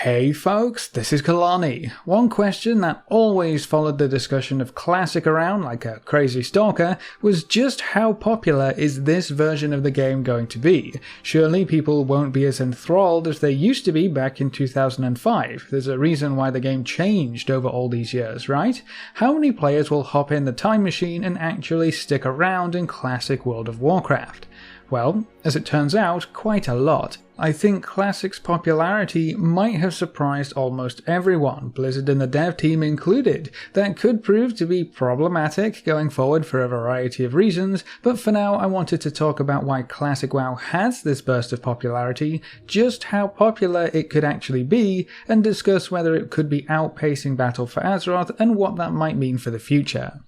Hey folks, this is Kelani. One question that always followed the discussion of Classic around like a crazy stalker was just how popular is this version of the game going to be? Surely people won't be as enthralled as they used to be back in 2005. There's a reason why the game changed over all these years, right? How many players will hop in the time machine and actually stick around in classic World of Warcraft? Well, as it turns out, quite a lot. I think Classic's popularity might have surprised almost everyone, Blizzard and the dev team included. That could prove to be problematic going forward for a variety of reasons, but for now I wanted to talk about why Classic WoW has this burst of popularity, just how popular it could actually be, and discuss whether it could be outpacing Battle for Azeroth and what that might mean for the future.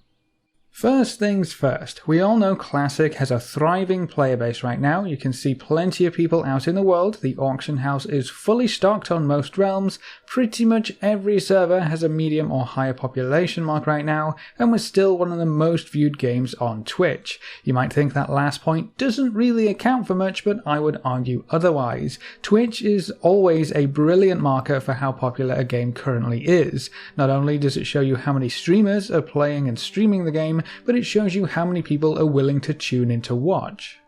First things first, we all know Classic has a thriving player base right now. You can see plenty of people out in the world, the auction house is fully stocked on most realms, pretty much every server has a medium or higher population mark right now, and we're still one of the most viewed games on Twitch. You might think that last point doesn't really account for much, but I would argue otherwise. Twitch is always a brilliant marker for how popular a game currently is. Not only does it show you how many streamers are playing and streaming the game, but it shows you how many people are willing to tune in to watch.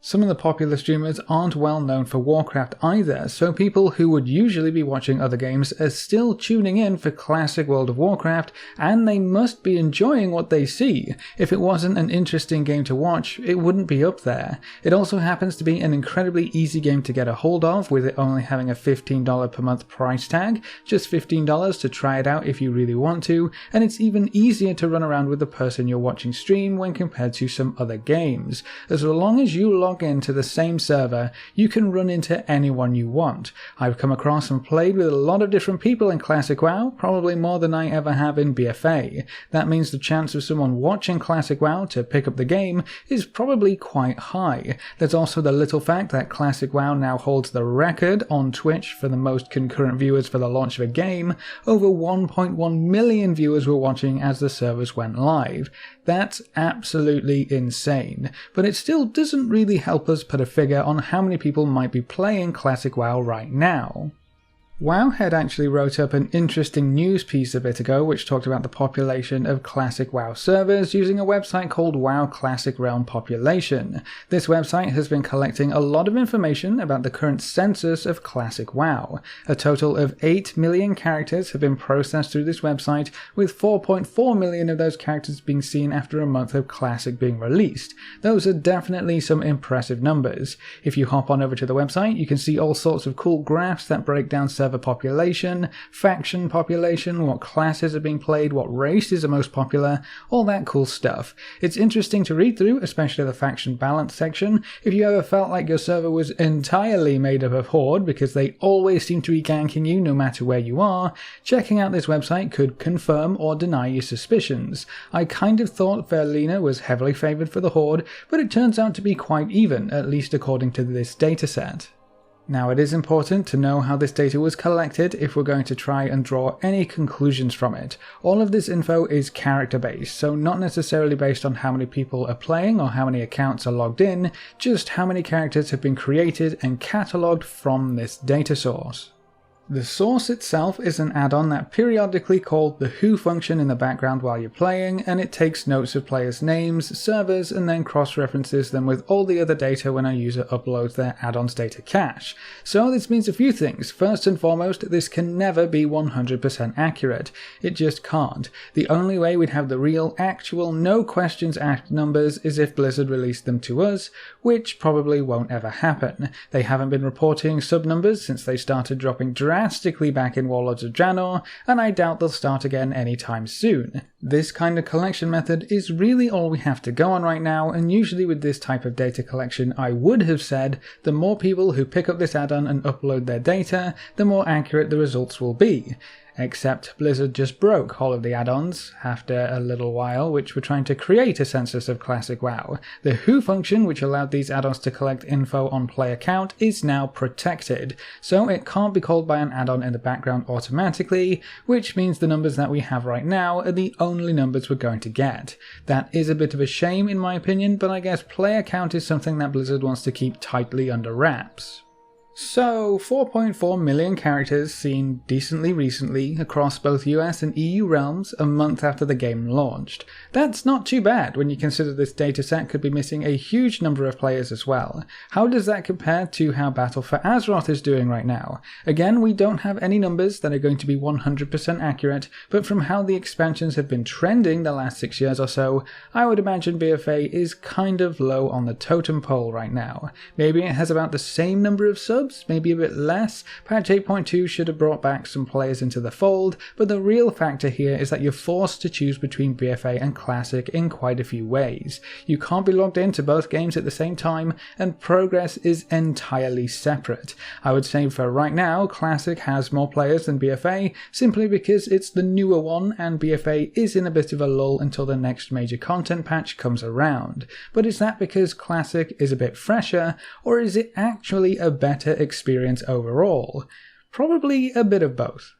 Some of the popular streamers aren't well known for Warcraft either, so people who would usually be watching other games are still tuning in for classic World of Warcraft, and they must be enjoying what they see. If it wasn't an interesting game to watch, it wouldn't be up there. It also happens to be an incredibly easy game to get a hold of, with it only having a $15 per month price tag, just $15 to try it out if you really want to, and it's even easier to run around with the person you're watching stream when compared to some other games. As long as you log into the same server, you can run into anyone you want. I've come across and played with a lot of different people in Classic WoW, probably more than I ever have in BFA. That means the chance of someone watching Classic WoW to pick up the game is probably quite high. There's also the little fact that Classic WoW now holds the record on Twitch for the most concurrent viewers for the launch of a game. Over 1.1 million viewers were watching as the servers went live. That's absolutely insane, but it still doesn't really help us put a figure on how many people might be playing Classic WoW right now. Wowhead actually wrote up an interesting news piece a bit ago which talked about the population of Classic WoW servers using a website called WoW Classic Realm Population. This website has been collecting a lot of information about the current census of Classic WoW. A total of 8 million characters have been processed through this website, with 4.4 million of those characters being seen after a month of Classic being released. Those are definitely some impressive numbers. If you hop on over to the website, you can see all sorts of cool graphs that break down server population, faction population, what classes are being played, what races are most popular, all that cool stuff. It's interesting to read through, especially the faction balance section. If you ever felt like your server was entirely made up of Horde because they always seem to be ganking you no matter where you are, checking out this website could confirm or deny your suspicions. I kind of thought Fairlina was heavily favoured for the Horde, but it turns out to be quite even, at least according to this dataset. Now, it is important to know how this data was collected if we're going to try and draw any conclusions from it. All of this info is character based, so not necessarily based on how many people are playing or how many accounts are logged in, just how many characters have been created and catalogued from this data source. The source itself is an add-on that periodically calls the who function in the background while you're playing, and it takes notes of players' names, servers, and then cross-references them with all the other data when a user uploads their add-on's data cache. So this means a few things. First and foremost, this can never be 100% accurate. It just can't. The only way we'd have the real, actual, no questions asked numbers is if Blizzard released them to us, which probably won't ever happen. They haven't been reporting sub-numbers since they started dropping drastically back in Warlords of Draenor, and I doubt they'll start again anytime soon. This kind of collection method is really all we have to go on right now, and usually with this type of data collection I would have said the more people who pick up this add-on and upload their data, the more accurate the results will be. Except Blizzard just broke all of the add-ons after a little while, which were trying to create a census of Classic WoW. The who function, which allowed these add-ons to collect info on player count, is now protected, so it can't be called by an add-on in the background automatically, which means the numbers that we have right now are the only numbers we're going to get. That is a bit of a shame in my opinion, but I guess player count is something that Blizzard wants to keep tightly under wraps. So, 4.4 million characters seen decently recently across both US and EU realms a month after the game launched. That's not too bad when you consider this dataset could be missing a huge number of players as well. How does that compare to how Battle for Azeroth is doing right now? Again, we don't have any numbers that are going to be 100% accurate, but from how the expansions have been trending the last 6 years or so, I would imagine BFA is kind of low on the totem pole right now. Maybe it has about the same number of subs, maybe a bit less. Patch 8.2 should have brought back some players into the fold, but the real factor here is that you're forced to choose between BFA and Classic in quite a few ways. You can't be logged into both games at the same time, and progress is entirely separate. I would say for right now, Classic has more players than BFA, simply because it's the newer one and BFA is in a bit of a lull until the next major content patch comes around. But is that because Classic is a bit fresher, or is it actually a better experience overall? Probably a bit of both.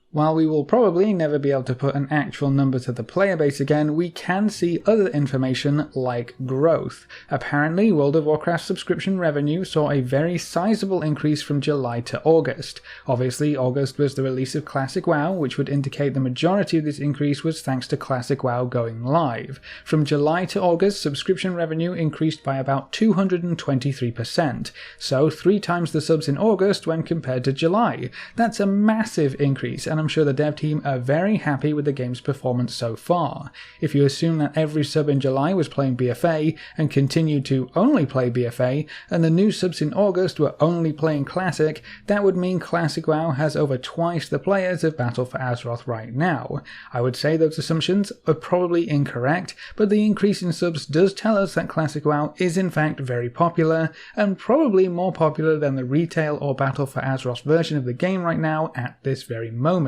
While we will probably never be able to put an actual number to the player base again, we can see other information like growth. Apparently, World of Warcraft subscription revenue saw a very sizable increase from July to August. Obviously, August was the release of Classic WoW, which would indicate the majority of this increase was thanks to Classic WoW going live. From July to August, subscription revenue increased by about 223%, so 3 times the subs in August when compared to July. That's a massive increase, and I'm sure the dev team are very happy with the game's performance so far. If you assume that every sub in July was playing BFA and continued to only play BFA, and the new subs in August were only playing Classic, that would mean Classic WoW has over twice the players of Battle for Azeroth right now. I would say those assumptions are probably incorrect, but the increase in subs does tell us that Classic WoW is in fact very popular, and probably more popular than the retail or Battle for Azeroth version of the game right now at this very moment.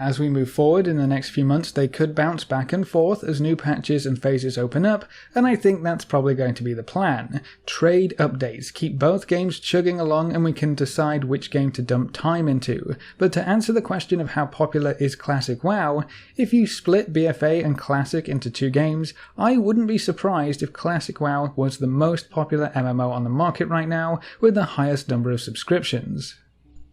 As we move forward in the next few months, they could bounce back and forth as new patches and phases open up, and I think that's probably going to be the plan. Trade updates, keep both games chugging along and we can decide which game to dump time into. But to answer the question of how popular is Classic WoW, if you split BFA and Classic into 2 games, I wouldn't be surprised if Classic WoW was the most popular MMO on the market right now, with the highest number of subscriptions.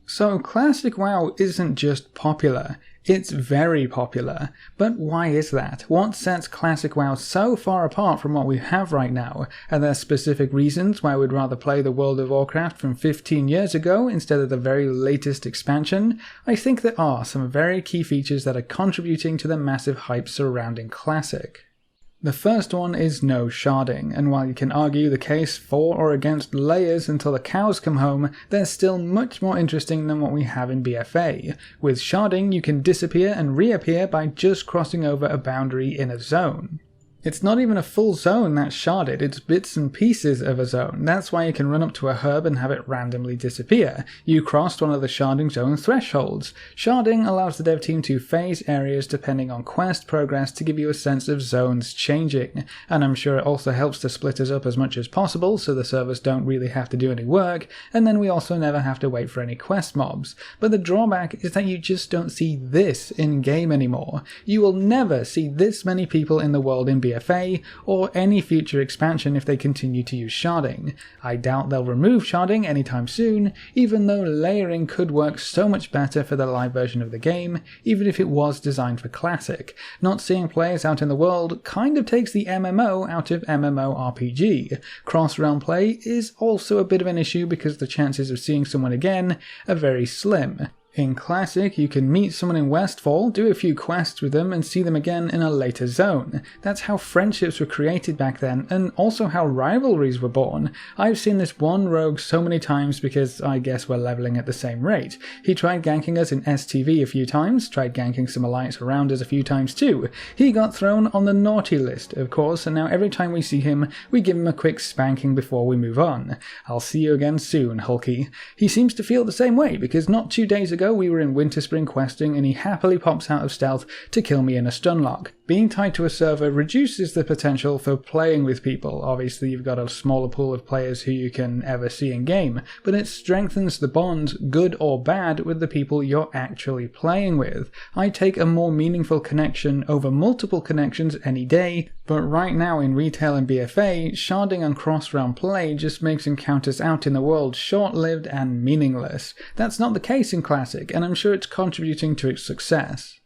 So Classic WoW isn't just popular, it's very popular. But why is that? What sets Classic WoW so far apart from what we have right now? Are there specific reasons why we'd rather play the World of Warcraft from 15 years ago instead of the very latest expansion? I think there are some very key features that are contributing to the massive hype surrounding Classic. The first one is no sharding, and while you can argue the case for or against layers until the cows come home, they're still much more interesting than what we have in BFA. With sharding, you can disappear and reappear by just crossing over a boundary in a zone. It's not even a full zone that's sharded, it's bits and pieces of a zone. That's why you can run up to a herb and have it randomly disappear. You crossed one of the sharding zone thresholds. Sharding allows the dev team to phase areas depending on quest progress to give you a sense of zones changing. And I'm sure it also helps to split us up as much as possible so the servers don't really have to do any work, and then we also never have to wait for any quest mobs. But the drawback is that you just don't see this in-game anymore. You will never see this many people in the world in BFA or any future expansion if they continue to use sharding. I doubt they'll remove sharding anytime soon, even though layering could work so much better for the live version of the game, even if it was designed for Classic. Not seeing players out in the world kind of takes the MMO out of MMORPG. Cross-realm play is also a bit of an issue because the chances of seeing someone again are very slim. In Classic, you can meet someone in Westfall, do a few quests with them, and see them again in a later zone. That's how friendships were created back then, and also how rivalries were born. I've seen this one rogue so many times because I guess we're leveling at the same rate. He tried ganking us in STV a few times, tried ganking some alliance around us a few times too. He got thrown on the naughty list, of course, and now every time we see him, we give him a quick spanking before we move on. I'll see you again soon, Hulky. He seems to feel the same way, because not 2 days ago we were in Winterspring questing and he happily pops out of stealth to kill me in a stunlock. Being tied to a server reduces the potential for playing with people. Obviously you've got a smaller pool of players who you can ever see in game, but it strengthens the bond, good or bad, with the people you're actually playing with. I take a more meaningful connection over multiple connections any day, But right now in retail and BFA, sharding and cross-realm play just makes encounters out in the world short-lived and meaningless. That's not the case in Classic, and I'm sure it's contributing to its success.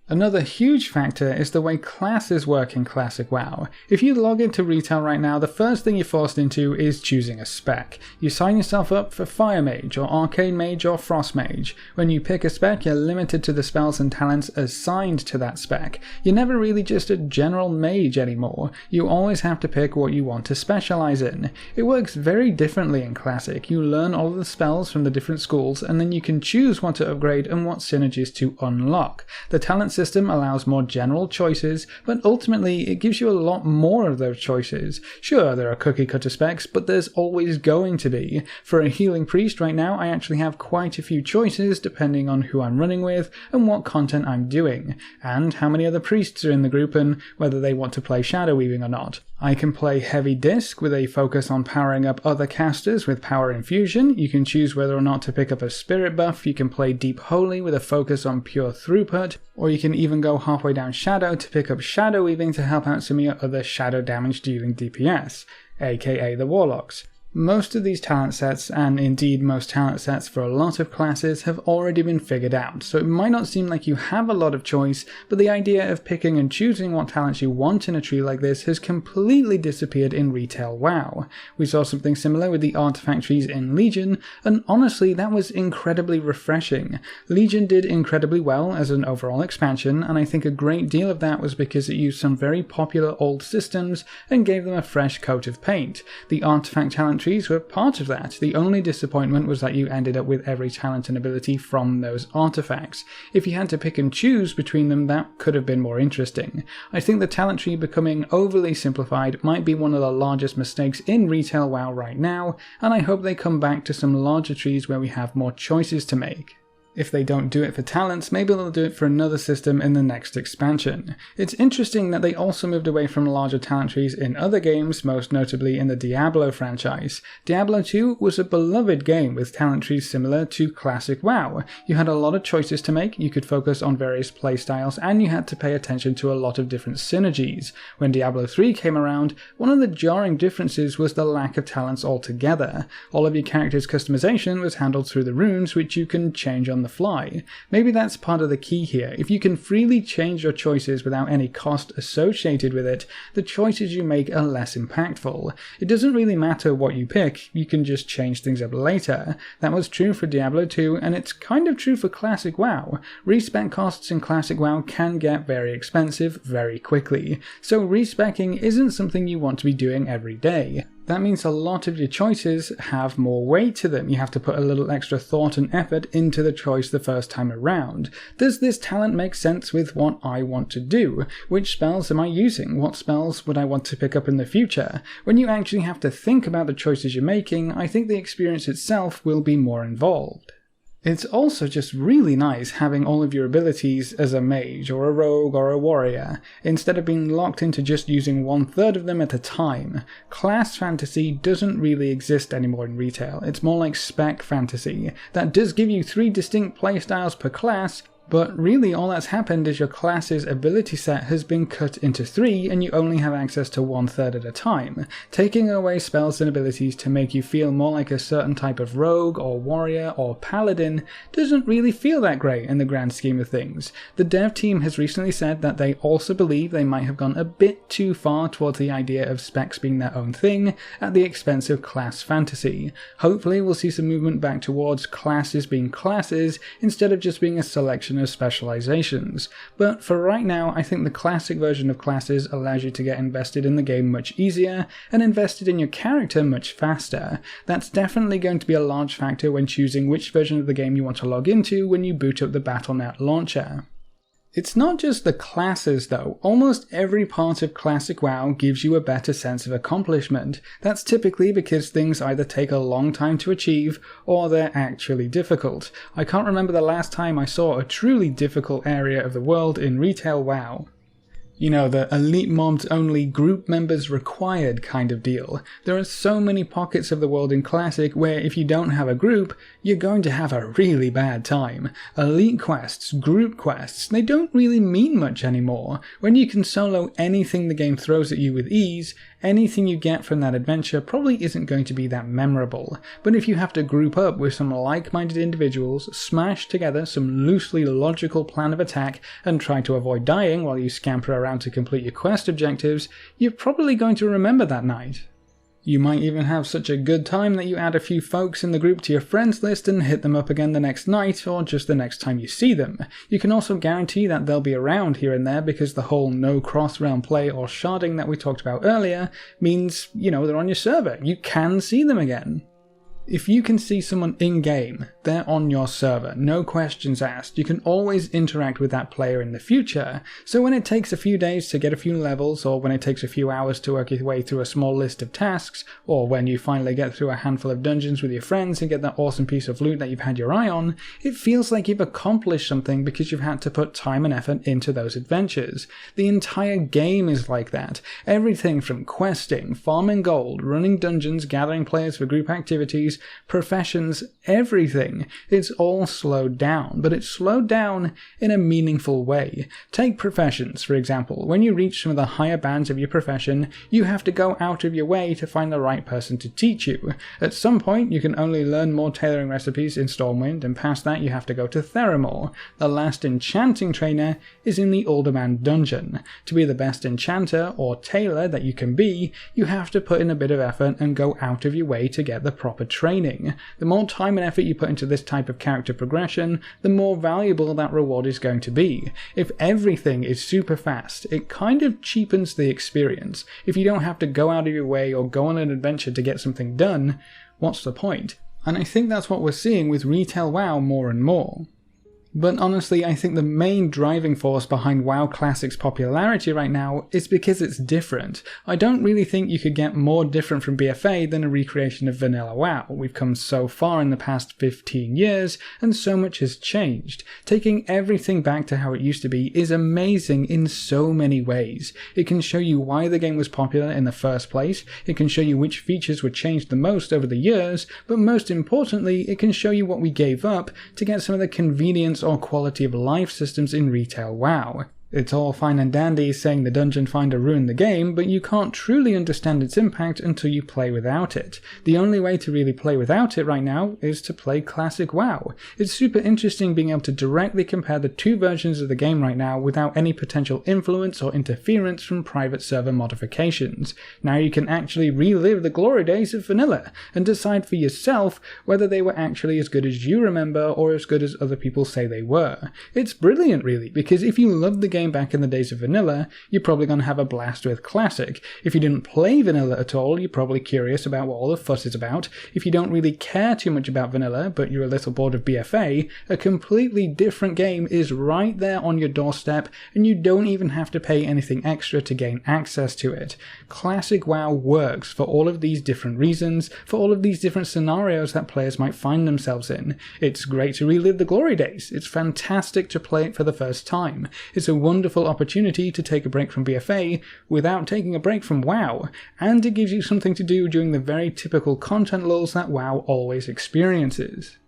Another huge factor is the way classes work in Classic WoW. If you log into retail right now, the first thing you're forced into is choosing a spec. You sign yourself up for Fire Mage or Arcane Mage or Frost Mage. When you pick a spec, you're limited to the spells and talents assigned to that spec. You're never really just a general mage anymore. You always have to pick what you want to specialize in. It works very differently in Classic. You learn all of the spells from the different schools, and then you can choose what to upgrade and what synergies to unlock. The talent system allows more general choices, but ultimately it gives you a lot more of those choices. Sure, there are cookie cutter specs, but there's always going to be. For a healing priest right now, I actually have quite a few choices depending on who I'm running with and what content I'm doing, and how many other priests are in the group and whether they want to play shadow weaving or not. I can play Heavy Disc with a focus on powering up other casters with Power Infusion. You can choose whether or not to pick up a Spirit buff. You can play Deep Holy with a focus on Pure Throughput, or you can even go halfway down Shadow to pick up Shadow Weaving to help out some of your other shadow damage dealing DPS, aka the Warlocks. Most of these talent sets, and indeed most talent sets for a lot of classes, have already been figured out, so it might not seem like you have a lot of choice, but the idea of picking and choosing what talents you want in a tree like this has completely disappeared in retail WoW. We saw something similar with the artifact trees in Legion, and honestly that was incredibly refreshing. Legion did incredibly well as an overall expansion, and I think a great deal of that was because it used some very popular old systems and gave them a fresh coat of paint. The artifact talent trees were part of that. The only disappointment was that you ended up with every talent and ability from those artifacts. If you had to pick and choose between them, that could have been more interesting. I think the talent tree becoming overly simplified might be one of the largest mistakes in retail WoW right now, and I hope they come back to some larger trees where we have more choices to make. If they don't do it for talents, maybe they'll do it for another system in the next expansion. It's interesting that they also moved away from larger talent trees in other games, most notably in the Diablo franchise. Diablo 2 was a beloved game with talent trees similar to classic WoW. You had a lot of choices to make, you could focus on various playstyles, and you had to pay attention to a lot of different synergies. When Diablo 3 came around, one of the jarring differences was the lack of talents altogether. All of your character's customization was handled through the runes, which you can change on the fly. Maybe that's part of the key here. If you can freely change your choices without any cost associated with it, the choices you make are less impactful. It doesn't really matter what you pick, you can just change things up later. That was true for Diablo 2, and it's kind of true for Classic WoW. Respec costs in Classic WoW can get very expensive very quickly, so respeccing isn't something you want to be doing every day. That means a lot of your choices have more weight to them. You have to put a little extra thought and effort into the choice the first time around. Does this talent make sense with what I want to do? Which spells am I using? What spells would I want to pick up in the future? When you actually have to think about the choices you're making, I think the experience itself will be more involved. It's also just really nice having all of your abilities as a mage or a rogue or a warrior, instead of being locked into just using 1/3 of them at a time. Class fantasy doesn't really exist anymore in retail, it's more like spec fantasy. That does give you 3 distinct playstyles per class, but really all that's happened is your class's ability set has been cut into 3 and you only have access to 1/3 at a time. Taking away spells and abilities to make you feel more like a certain type of rogue or warrior or paladin doesn't really feel that great in the grand scheme of things. The dev team has recently said that they also believe they might have gone a bit too far towards the idea of specs being their own thing at the expense of class fantasy. Hopefully we'll see some movement back towards classes being classes instead of just being a selection of specializations, but for right now I think the classic version of classes allows you to get invested in the game much easier and invested in your character much faster. That's definitely going to be a large factor when choosing which version of the game you want to log into when you boot up the Battle.net launcher. It's not just the classes though, almost every part of Classic WoW gives you a better sense of accomplishment. That's typically because things either take a long time to achieve, or they're actually difficult. I can't remember the last time I saw a truly difficult area of the world in retail WoW. You know, the elite mobs only, group members required kind of deal. There are so many pockets of the world in Classic where if you don't have a group, you're going to have a really bad time. Elite quests, group quests, they don't really mean much anymore. When you can solo anything the game throws at you with ease, anything you get from that adventure probably isn't going to be that memorable. But if you have to group up with some like-minded individuals, smash together some loosely logical plan of attack, and try to avoid dying while you scamper around to complete your quest objectives, you're probably going to remember that night. You might even have such a good time that you add a few folks in the group to your friends list and hit them up again the next night, or just the next time you see them. You can also guarantee that they'll be around here and there because the whole no cross-realm play or sharding that we talked about earlier means, you know, they're on your server. You can see them again. If you can see someone in-game, they're on your server, no questions asked. You can always interact with that player in the future, so when it takes a few days to get a few levels, or when it takes a few hours to work your way through a small list of tasks, or when you finally get through a handful of dungeons with your friends and get that awesome piece of loot that you've had your eye on, it feels like you've accomplished something because you've had to put time and effort into those adventures. The entire game is like that. Everything from questing, farming gold, running dungeons, gathering players for group activities, professions, everything. It's all slowed down, but it's slowed down in a meaningful way. Take professions, for example. When you reach some of the higher bands of your profession, you have to go out of your way to find the right person to teach you. At some point, you can only learn more tailoring recipes in Stormwind, and past that you have to go to Theramore. The last enchanting trainer is in the Alderman dungeon. To be the best enchanter or tailor that you can be, you have to put in a bit of effort and go out of your way to get the proper training. The more time and effort you put into this type of character progression, the more valuable that reward is going to be. If everything is super fast, it kind of cheapens the experience. If you don't have to go out of your way or go on an adventure to get something done, what's the point? And I think that's what we're seeing with retail WoW more and more. But honestly, I think the main driving force behind WoW Classic's popularity right now is because it's different. I don't really think you could get more different from BFA than a recreation of vanilla WoW. We've come so far in the past 15 years, and so much has changed. Taking everything back to how it used to be is amazing in so many ways. It can show you why the game was popular in the first place, it can show you which features were changed the most over the years, but most importantly, it can show you what we gave up to get some of the convenience or quality of life systems in retail WoW. It's all fine and dandy saying the dungeon finder ruined the game, but you can't truly understand its impact until you play without it. The only way to really play without it right now is to play Classic WoW. It's super interesting being able to directly compare the two versions of the game right now without any potential influence or interference from private server modifications. Now you can actually relive the glory days of vanilla and decide for yourself whether they were actually as good as you remember or as good as other people say they were. It's brilliant really, because if you loved the game back in the days of vanilla, you're probably going to have a blast with Classic. If you didn't play vanilla at all, you're probably curious about what all the fuss is about. If you don't really care too much about vanilla, but you're a little bored of BFA, a completely different game is right there on your doorstep, and you don't even have to pay anything extra to gain access to it. Classic WoW works for all of these different reasons, for all of these different scenarios that players might find themselves in. It's great to relive the glory days. It's fantastic to play it for the first time. It's a wonderful opportunity to take a break from BFA without taking a break from WoW, and it gives you something to do during the very typical content lulls that WoW always experiences.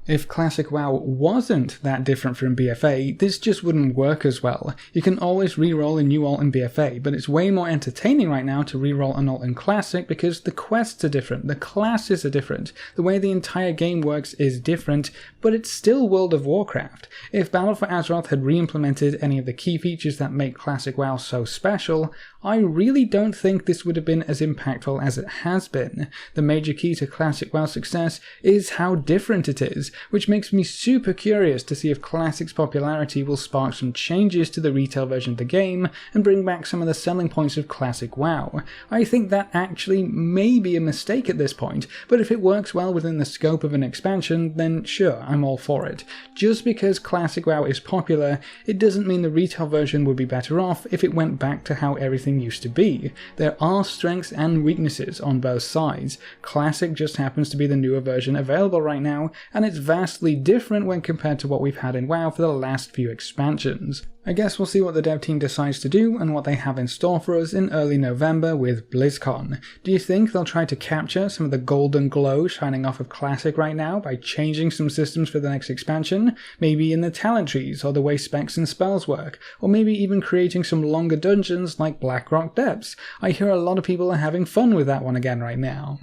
If Classic WoW wasn't that different from BFA, this just wouldn't work as well. You can always reroll a new alt in BFA, but it's way more entertaining right now to reroll an alt in Classic because the quests are different, the classes are different, the way the entire game works is different, but it's still World of Warcraft. If Battle for Azeroth had re-implemented any of the key features that make Classic WoW so special, I really don't think this would have been as impactful as it has been. The major key to Classic WoW's success is how different it is, which makes me super curious to see if Classic's popularity will spark some changes to the retail version of the game and bring back some of the selling points of Classic WoW. I think that actually may be a mistake at this point, but if it works well within the scope of an expansion, then sure, I'm all for it. Just because Classic WoW is popular, it doesn't mean the retail version would be better off if it went back to how everything used to be. There are strengths and weaknesses on both sides. Classic just happens to be the newer version available right now, and it's vastly different when compared to what we've had in WoW for the last few expansions. I guess we'll see what the dev team decides to do and what they have in store for us in early November with BlizzCon. Do you think they'll try to capture some of the golden glow shining off of Classic right now by changing some systems for the next expansion? Maybe in the talent trees or the way specs and spells work, or maybe even creating some longer dungeons like Blackrock Depths. I hear a lot of people are having fun with that one again right now.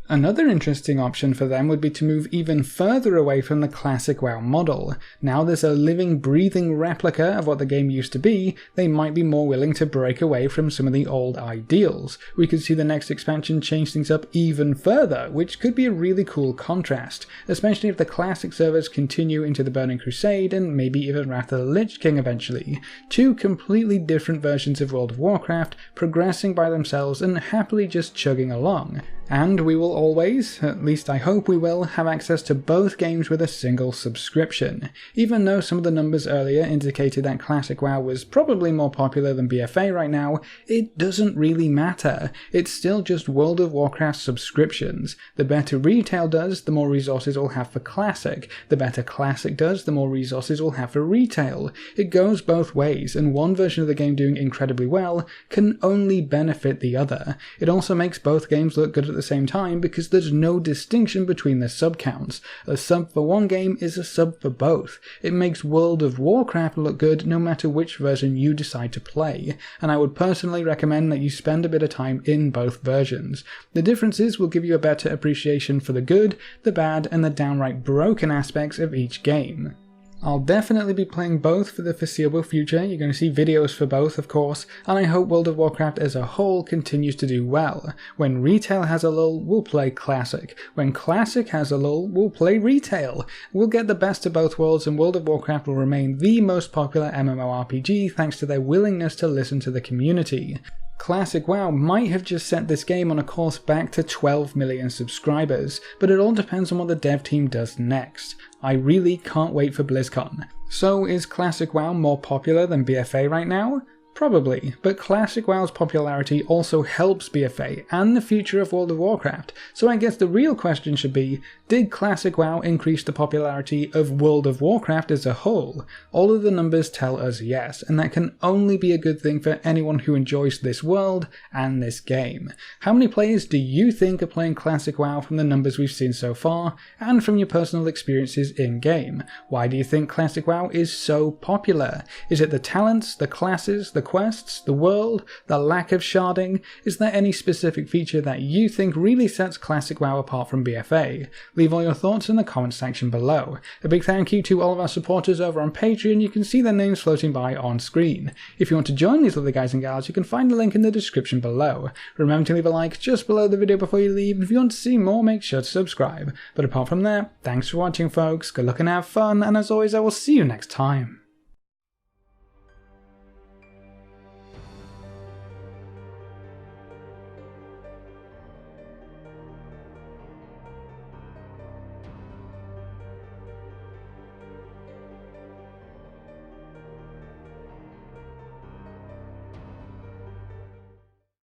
Another interesting option for them would be to move even further away from the classic WoW model. Now there's a living, breathing replica of what the game used to be, they might be more willing to break away from some of the old ideals. We could see the next expansion change things up even further, which could be a really cool contrast, especially if the classic servers continue into the Burning Crusade and maybe even Wrath of the Lich King eventually. Two completely different versions of World of Warcraft, progressing by themselves and happily just chugging along. And we will always, at least I hope we will, have access to both games with a single subscription. Even though some of the numbers earlier indicated that Classic WoW was probably more popular than BFA right now, it doesn't really matter. It's still just World of Warcraft subscriptions. The better retail does, the more resources we'll have for Classic. The better Classic does, the more resources we'll have for retail. It goes both ways, and one version of the game doing incredibly well can only benefit the other. It also makes both games look good at the same time because there's no distinction between the sub counts. A sub for one game is a sub for both. It makes World of Warcraft look good no matter which version you decide to play, and I would personally recommend that you spend a bit of time in both versions. The differences will give you a better appreciation for the good, the bad, and the downright broken aspects of each game. I'll definitely be playing both for the foreseeable future. You're going to see videos for both, of course, and I hope World of Warcraft as a whole continues to do well. When retail has a lull, we'll play Classic. When Classic has a lull, we'll play retail. We'll get the best of both worlds, and World of Warcraft will remain the most popular MMORPG thanks to their willingness to listen to the community. Classic WoW might have just set this game on a course back to 12 million subscribers, but it all depends on what the dev team does next. I really can't wait for BlizzCon. So is Classic WoW more popular than BFA right now? Probably, but Classic WoW's popularity also helps BFA and the future of World of Warcraft, so I guess the real question should be, did Classic WoW increase the popularity of World of Warcraft as a whole? All of the numbers tell us yes, and that can only be a good thing for anyone who enjoys this world and this game. How many players do you think are playing Classic WoW from the numbers we've seen so far, and from your personal experiences in-game? Why do you think Classic WoW is so popular? Is it the talents, the classes, the quests, the world, the lack of sharding? Is there any specific feature that you think really sets Classic WoW apart from BFA? Leave all your thoughts in the comment section below. A big thank you to all of our supporters over on Patreon. You can see their names floating by on screen. If you want to join these lovely guys and gals, you can find the link in the description below. Remember to leave a like just below the video before you leave, and if you want to see more, make sure to subscribe. But apart from that, thanks for watching folks, good luck and have fun, and as always I will see you next time.